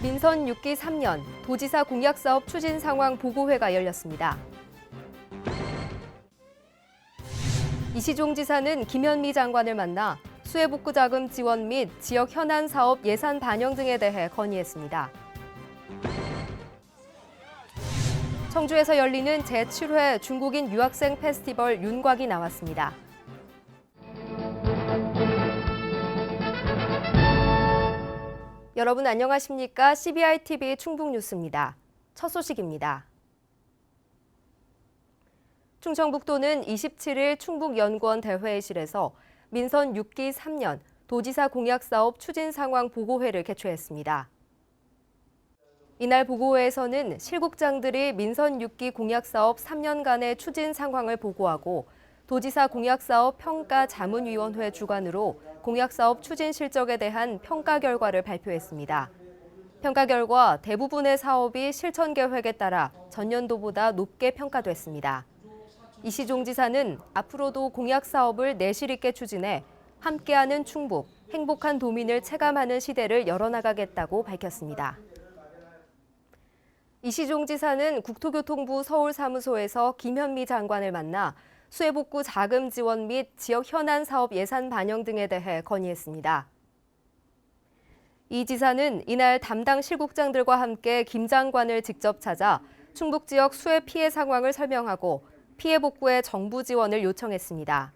민선 6기 3년 도지사 공약사업 추진 상황 보고회가 열렸습니다. 이시종 지사는 김현미 장관을 만나 수해복구 자금 지원 및 지역 현안 사업 예산 반영 등에 대해 건의했습니다. 청주에서 열리는 제7회 중국인 유학생 페스티벌 윤곽이 나왔습니다. 여러분 안녕하십니까? CBI-TV 충북뉴스입니다. 첫 소식입니다. 충청북도는 27일 충북연구원 대회의실에서 민선 6기 3년 도지사 공약사업 추진 상황 보고회를 개최했습니다. 이날 보고회에서는 실국장들이 민선 6기 공약사업 3년간의 추진 상황을 보고하고 도지사 공약사업 평가자문위원회 주관으로 공약사업 추진 실적에 대한 평가 결과를 발표했습니다. 평가 결과 대부분의 사업이 실천 계획에 따라 전년도보다 높게 평가됐습니다. 이시종 지사는 앞으로도 공약사업을 내실 있게 추진해 함께하는 충북, 행복한 도민을 체감하는 시대를 열어나가겠다고 밝혔습니다. 이시종 지사는 국토교통부 서울사무소에서 김현미 장관을 만나 수해복구 자금 지원 및 지역 현안 사업 예산 반영 등에 대해 건의했습니다. 이 지사는 이날 담당 실국장들과 함께 김 장관을 직접 찾아 충북 지역 수해 피해 상황을 설명하고 피해 복구에 정부 지원을 요청했습니다.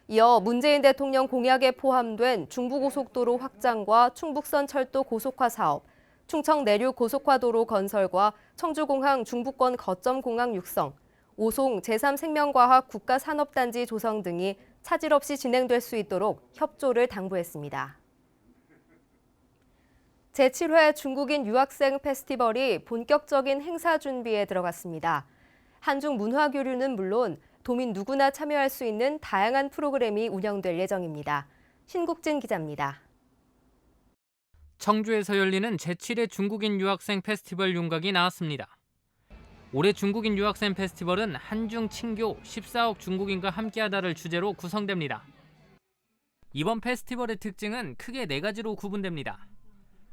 이어 문재인 대통령 공약에 포함된 중부고속도로 확장과 충북선 철도 고속화 사업, 충청 내륙 고속화도로 건설과 청주공항 중부권 거점공항 육성, 오송 제3생명과학 국가산업단지 조성 등이 차질 없이 진행될 수 있도록 협조를 당부했습니다. 제7회 중국인 유학생 페스티벌이 본격적인 행사 준비에 들어갔습니다. 한중 문화 교류는 물론 도민 누구나 참여할 수 있는 다양한 프로그램이 운영될 예정입니다. 신국진 기자입니다. 청주에서 열리는 제7회 중국인 유학생 페스티벌 윤곽이 나왔습니다. 올해 중국인 유학생 페스티벌은 한중 친교 14억 중국인과 함께하다를 주제로 구성됩니다. 이번 페스티벌의 특징은 크게 4가지로 구분됩니다.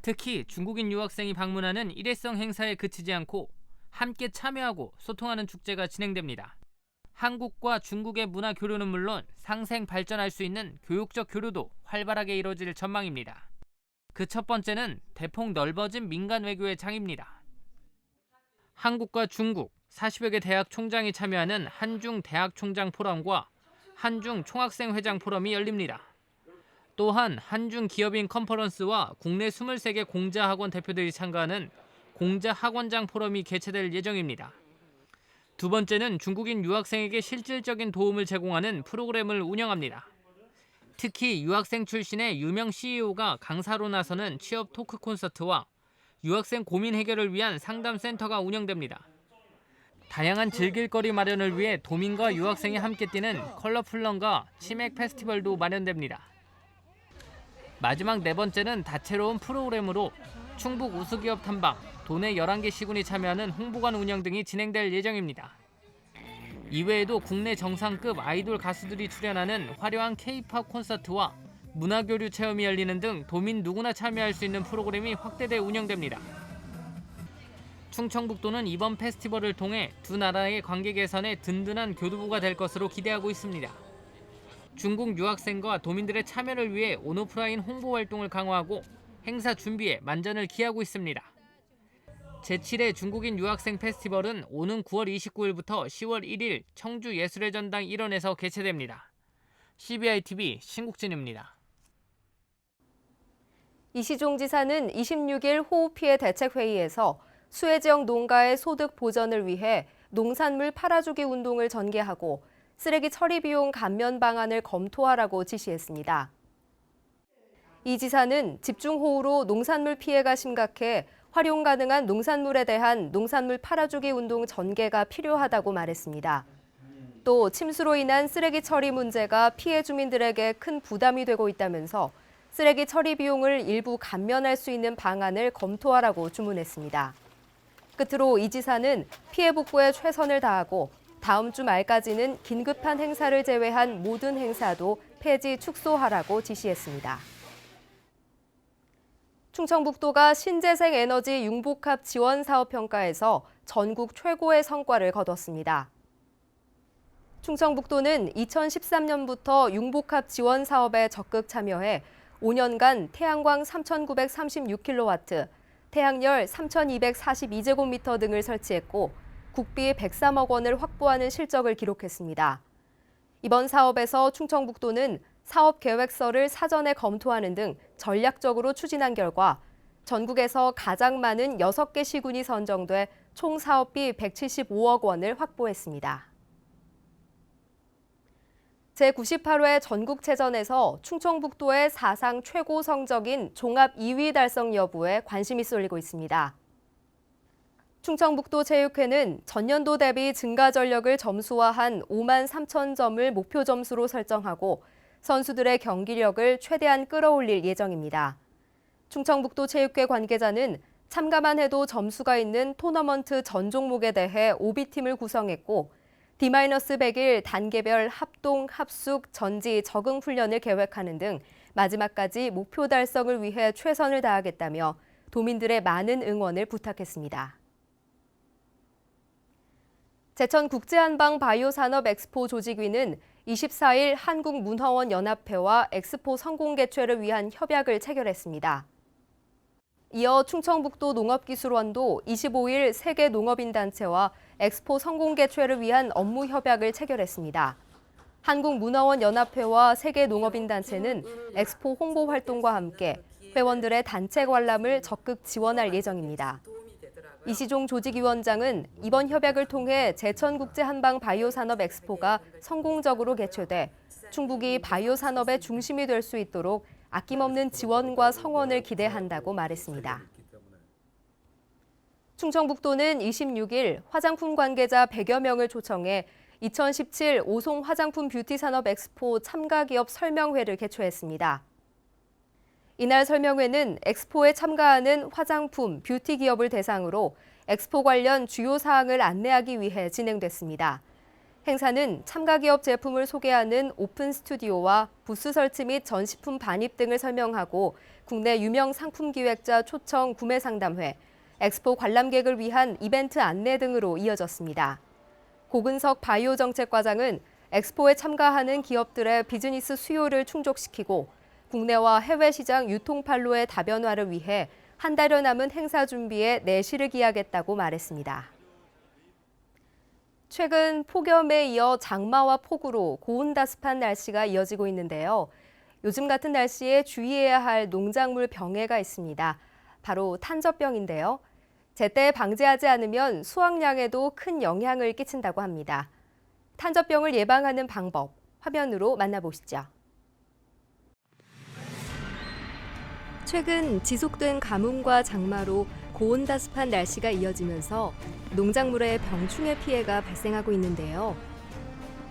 특히 중국인 유학생이 방문하는 일회성 행사에 그치지 않고 함께 참여하고 소통하는 축제가 진행됩니다. 한국과 중국의 문화 교류는 물론 상생 발전할 수 있는 교육적 교류도 활발하게 이뤄질 전망입니다. 그 첫 번째는 대폭 넓어진 민간 외교의 장입니다. 한국과 중국 40여 개 대학 총장이 참여하는 한중 대학 총장 포럼과 한중 총학생 회장 포럼이 열립니다. 또한 한중 기업인 컨퍼런스와 국내 23개 공자학원 대표들이 참가하는 공자학원장 포럼이 개최될 예정입니다. 두 번째는 중국인 유학생에게 실질적인 도움을 제공하는 프로그램을 운영합니다. 특히 유학생 출신의 유명 CEO가 강사로 나서는 취업 토크 콘서트와 유학생 고민 해결을 위한 상담센터가 운영됩니다. 다양한 즐길거리 마련을 위해 도민과 유학생이 함께 뛰는 컬러풀런과 치맥 페스티벌도 마련됩니다. 마지막 4번째는 다채로운 프로그램으로 충북 우수기업 탐방, 도내 11개 시군이 참여하는 홍보관 운영 등이 진행될 예정입니다. 이외에도 국내 정상급 아이돌 가수들이 출연하는 화려한 K-팝 콘서트와 문화교류 체험이 열리는 등 도민 누구나 참여할 수 있는 프로그램이 확대돼 운영됩니다. 충청북도는 이번 페스티벌을 통해 두 나라의 관계 개선에 든든한 교두보가 될 것으로 기대하고 있습니다. 중국 유학생과 도민들의 참여를 위해 온오프라인 홍보 활동을 강화하고 행사 준비에 만전을 기하고 있습니다. 제7회 중국인 유학생 페스티벌은 오는 9월 29일부터 10월 1일 청주 예술의 전당 일원에서 개최됩니다. CBI-TV 신국진입니다. 이시종 지사는 26일 호우피해 대책회의에서 수해 지역 농가의 소득 보전을 위해 농산물 팔아주기 운동을 전개하고 쓰레기 처리 비용 감면 방안을 검토하라고 지시했습니다. 이 지사는 집중호우로 농산물 피해가 심각해 활용 가능한 농산물에 대한 농산물 팔아주기 운동 전개가 필요하다고 말했습니다. 또 침수로 인한 쓰레기 처리 문제가 피해 주민들에게 큰 부담이 되고 있다면서 쓰레기 처리 비용을 일부 감면할 수 있는 방안을 검토하라고 주문했습니다. 끝으로 이 지사는 피해 복구에 최선을 다하고 다음 주 말까지는 긴급한 행사를 제외한 모든 행사도 폐지 축소하라고 지시했습니다. 충청북도가 신재생 에너지 융복합 지원 사업 평가에서 전국 최고의 성과를 거뒀습니다. 충청북도는 2013년부터 융복합 지원 사업에 적극 참여해 5년간 태양광 3,936kW, 태양열 3,242제곱미터 등을 설치했고 국비 103억 원을 확보하는 실적을 기록했습니다. 이번 사업에서 충청북도는 사업 계획서를 사전에 검토하는 등 전략적으로 추진한 결과 전국에서 가장 많은 6개 시군이 선정돼 총 사업비 175억 원을 확보했습니다. 제98회 전국체전에서 충청북도의 사상 최고 성적인 종합 2위 달성 여부에 관심이 쏠리고 있습니다. 충청북도 체육회는 전년도 대비 증가 전력을 점수화한 5만 3천 점을 목표 점수로 설정하고 선수들의 경기력을 최대한 끌어올릴 예정입니다. 충청북도 체육회 관계자는 참가만 해도 점수가 있는 토너먼트 전 종목에 대해 OB팀을 구성했고 D-100일 단계별 합동, 합숙, 전지, 적응 훈련을 계획하는 등 마지막까지 목표 달성을 위해 최선을 다하겠다며 도민들의 많은 응원을 부탁했습니다. 제천국제한방 바이오산업 엑스포 조직위는 24일 한국문화원연합회와 엑스포 성공 개최를 위한 협약을 체결했습니다. 이어 충청북도 농업기술원도 25일 세계 농업인단체와 엑스포 성공 개최를 위한 업무 협약을 체결했습니다. 한국문화원연합회와 세계 농업인단체는 엑스포 홍보 활동과 함께 회원들의 단체 관람을 적극 지원할 예정입니다. 이시종 조직위원장은 이번 협약을 통해 제천국제한방 바이오산업 엑스포가 성공적으로 개최돼 충북이 바이오 산업의 중심이 될 수 있도록 아낌없는 지원과 성원을 기대한다고 말했습니다. 충청북도는 26일 화장품 관계자 100여 명을 초청해 2017 오송 화장품 뷰티 산업 엑스포 참가 기업 설명회를 개최했습니다. 이날 설명회는 엑스포에 참가하는 화장품, 뷰티 기업을 대상으로 엑스포 관련 주요 사항을 안내하기 위해 진행됐습니다. 행사는 참가 기업 제품을 소개하는 오픈 스튜디오와 부스 설치 및 전시품 반입 등을 설명하고 국내 유명 상품 기획자 초청 구매 상담회, 엑스포 관람객을 위한 이벤트 안내 등으로 이어졌습니다. 고근석 바이오 정책과장은 엑스포에 참가하는 기업들의 비즈니스 수요를 충족시키고 국내와 해외 시장 유통 판로의 다변화를 위해 한 달여 남은 행사 준비에 내실을 기하겠다고 말했습니다. 최근 폭염에 이어 장마와 폭우로 고온다습한 날씨가 이어지고 있는데요. 요즘 같은 날씨에 주의해야 할 농작물 병해가 있습니다. 바로 탄저병인데요. 제때 방제하지 않으면 수확량에도 큰 영향을 끼친다고 합니다. 탄저병을 예방하는 방법, 화면으로 만나보시죠. 최근 지속된 가뭄과 장마로 고온다습한 날씨가 이어지면서 농작물에 병충해 피해가 발생하고 있는데요.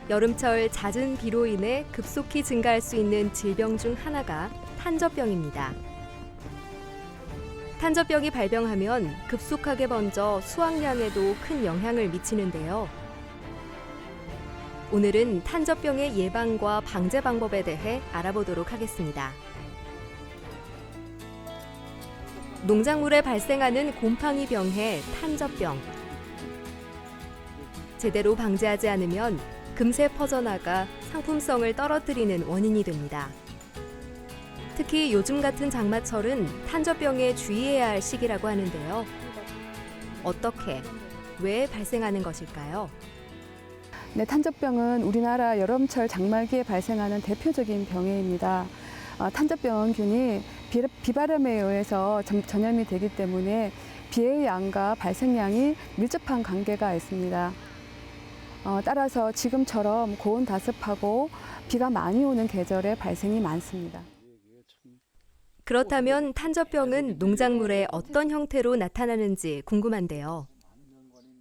여름철 잦은 비로 인해 급속히 증가할 수 있는 질병 중 하나가 탄저병입니다. 탄저병이 발병하면 급속하게 번져 수확량에도 큰 영향을 미치는데요. 오늘은 탄저병의 예방과 방제 방법에 대해 알아보도록 하겠습니다. 농작물에 발생하는 곰팡이 병해 탄저병. 제대로 방제하지 않으면 금세 퍼져나가 상품성을 떨어뜨리는 원인이 됩니다. 특히 요즘 같은 장마철은 탄저병에 주의해야 할 시기라고 하는데요. 어떻게, 왜 발생하는 것일까요? 네, 탄저병은 우리나라 여름철 장말기에 발생하는 대표적인 병해입니다. 탄저병균이 비바람에 의해서 전염이 되기 때문에 비의 양과 발생량이 밀접한 관계가 있습니다. 따라서 지금처럼 고온다습하고 비가 많이 오는 계절에 발생이 많습니다. 그렇다면 탄저병은 농작물에 어떤 형태로 나타나는지 궁금한데요.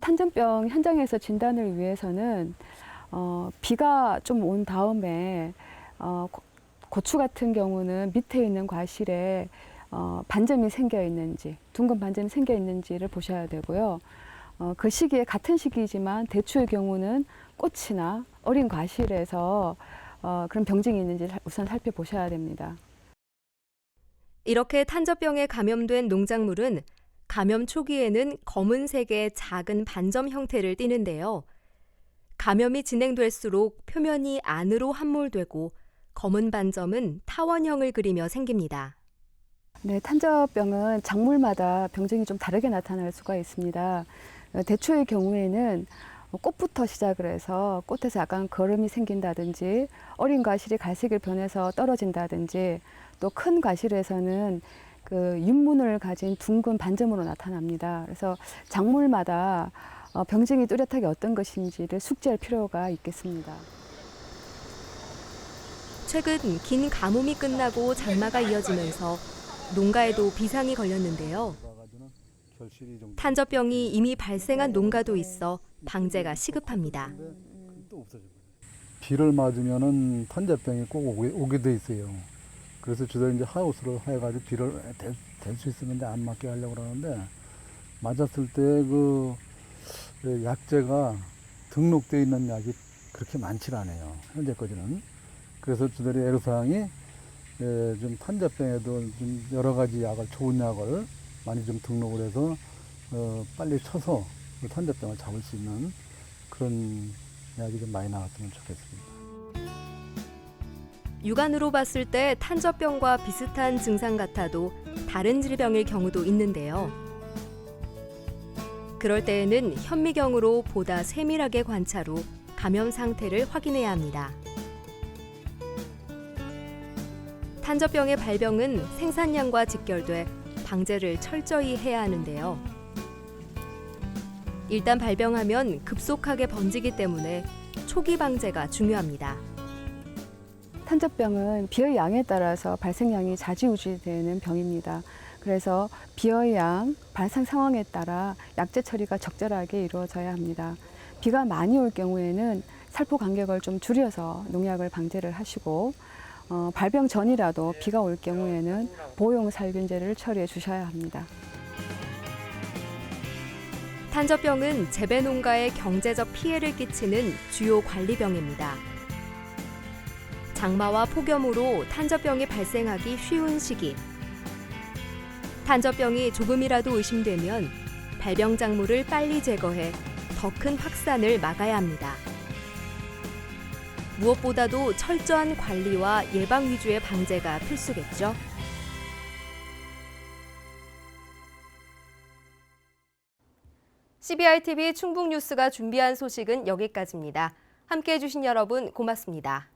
탄저병 현장에서 진단을 위해서는 비가 좀 온 다음에 고추 같은 경우는 밑에 있는 과실에 반점이 생겨 있는지, 둥근 반점이 생겨 있는지를 보셔야 되고요. 그 시기에 같은 시기이지만 대추의 경우는 꽃이나 어린 과실에서 그런 병증이 있는지 우선 살펴보셔야 됩니다. 이렇게 탄저병에 감염된 농작물은 감염 초기에는 검은색의 작은 반점 형태를 띠는데요. 감염이 진행될수록 표면이 안으로 함몰되고 검은 반점은 타원형을 그리며 생깁니다. 네, 탄저병은 작물마다 병증이 좀 다르게 나타날 수가 있습니다. 대초의 경우에는 꽃부터 시작을 해서 꽃에서 약간 거름이 생긴다든지 어린 과실이 갈색을 변해서 떨어진다든지 또 큰 과실에서는 그 윤문을 가진 둥근 반점으로 나타납니다. 그래서 작물마다 병증이 뚜렷하게 어떤 것인지를 숙지할 필요가 있겠습니다. 최근 긴 가뭄이 끝나고 장마가 이어지면서 농가에도 비상이 걸렸는데요. 탄저병이 이미 발생한 농가도 있어 방제가 시급합니다. 비를 맞으면은 탄저병이 꼭 오게 돼 있어요. 그래서 주로 이제 하우스를 해가지고 비를 댈 수 있으면 이제 안 맞게 하려고 그러는데 맞았을 때 그 약제가 등록되어 있는 약이 그렇게 많지 않아요. 현재까지는. 그래서 주들이 애로사항이 좀 탄저병에도 좀 여러 가지 약을 좋은 약을 많이 좀 등록을 해서 빨리 쳐서 그 탄저병을 잡을 수 있는 그런 약이 좀 많이 나왔으면 좋겠습니다. 육안으로 봤을 때 탄저병과 비슷한 증상 같아도 다른 질병일 경우도 있는데요. 그럴 때에는 현미경으로 보다 세밀하게 관찰 후 감염 상태를 확인해야 합니다. 탄저병의 발병은 생산량과 직결돼 방제를 철저히 해야 하는데요. 일단 발병하면 급속하게 번지기 때문에 초기 방제가 중요합니다. 탄저병은 비의 양에 따라서 발생량이 좌지우지되는 병입니다. 그래서 비의 양, 발생 상황에 따라 약제 처리가 적절하게 이루어져야 합니다. 비가 많이 올 경우에는 살포 간격을 좀 줄여서 농약을 방제를 하시고 발병 전이라도 비가 올 경우에는 보호용 살균제를 처리해 주셔야 합니다. 탄저병은 재배 농가에 경제적 피해를 끼치는 주요 관리병입니다. 장마와 폭염으로 탄저병이 발생하기 쉬운 시기. 탄저병이 조금이라도 의심되면 발병 작물을 빨리 제거해 더 큰 확산을 막아야 합니다. 무엇보다도 철저한 관리와 예방 위주의 방제가 필수겠죠. CBR TV 충북 뉴스가 준비한 소식은 여기까지입니다. 함께해 주신 여러분 고맙습니다.